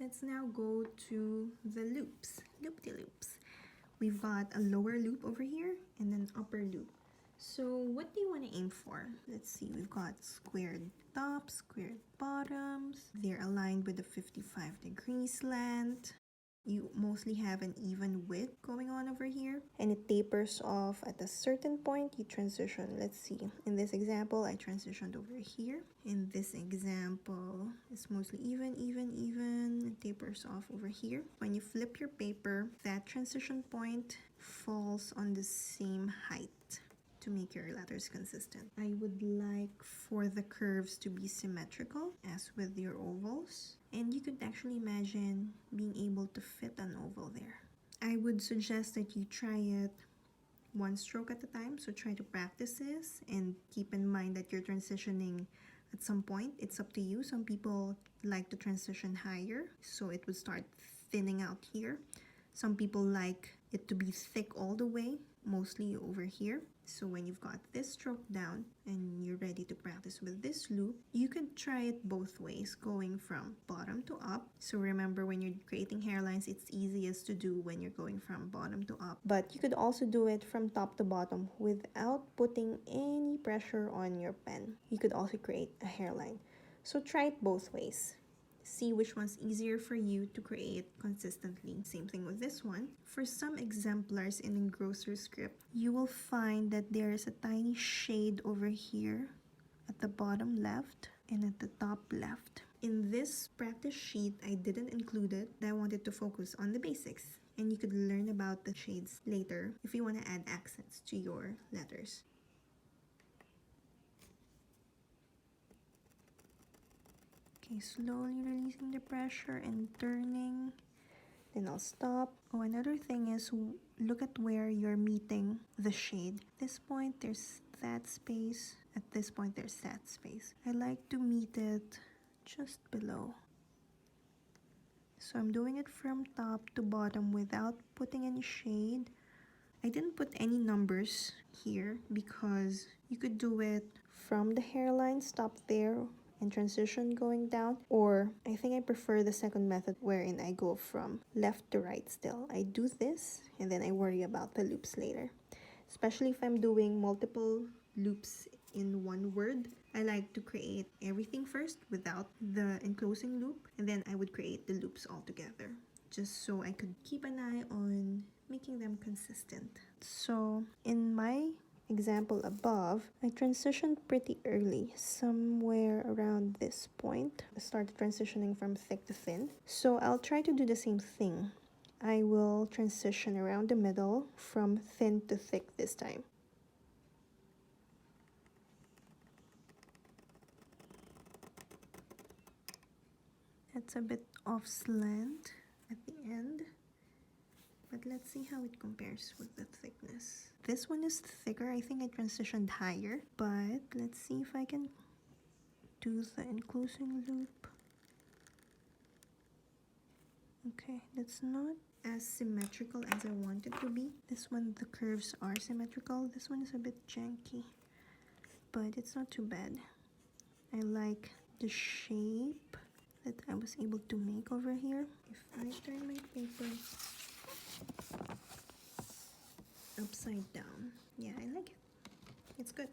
Let's now go to the loops, loop-de-loops. We've got a lower loop over here and an upper loop. So what do you want to aim for? Let's see, we've got squared tops, squared bottoms. They're aligned with a 55-degree slant. You mostly have an even width going on over here, and it tapers off at a certain point. You transition. Let's see, in this example I transitioned over here. In this example it's mostly even. It tapers off over here. When you flip your paper, that transition point falls on the same height to make your letters consistent. I would like for the curves to be symmetrical as with your ovals, and you could actually imagine being able to fit an oval there. I would suggest that you try it one stroke at a time, so try to practice this and keep in mind that you're transitioning at some point. It's up to you. Some people like to transition higher, so it would start thinning out here. Some people like it to be thick all the way, mostly over here. So when you've got this stroke down and you're ready to practice with this loop, you can try it both ways, going from bottom to up. So remember, when you're creating hairlines, it's easiest to do when you're going from bottom to up. But you could also do it from top to bottom without putting any pressure on your pen. You could also create a hairline. So try it both ways. See which one's easier for you to create consistently. Same thing with this one. For some exemplars in engrosser script, you will find that there is a tiny shade over here at the bottom left and at the top left. In this practice sheet, I didn't include it. I wanted to focus on the basics, and you could learn about the shades later if you want to add accents to your letters. Okay, slowly releasing the pressure and turning. Then I'll stop. Oh, another thing is, look at where you're meeting the shade. At this point, there's that space. At this point, there's that space. I like to meet it just below. So I'm doing it from top to bottom without putting any shade. I didn't put any numbers here because you could do it from the hairline, stop there, and transition going down, or I think I prefer the second method wherein I go from left to right still. I do this and then I worry about the loops later, especially if I'm doing multiple loops in one word. I like to create everything first without the enclosing loop, and then I would create the loops all together, just so I could keep an eye on making them consistent. So in my example above, I transitioned pretty early, somewhere around this point. I started transitioning from thick to thin. So I'll try to do the same thing. I will transition around the middle from thin to thick this time. That's a bit off slant at the end, but let's see how it compares with the thickness. This one is thicker. I think I transitioned higher, but let's see if I can do the enclosing loop. Okay, that's not as symmetrical as I want it to be. This one, the curves are symmetrical. This one is a bit janky, but it's not too bad. I like the shape that I was able to make over here. If I turn my paper upside down, yeah, I like it. It's good.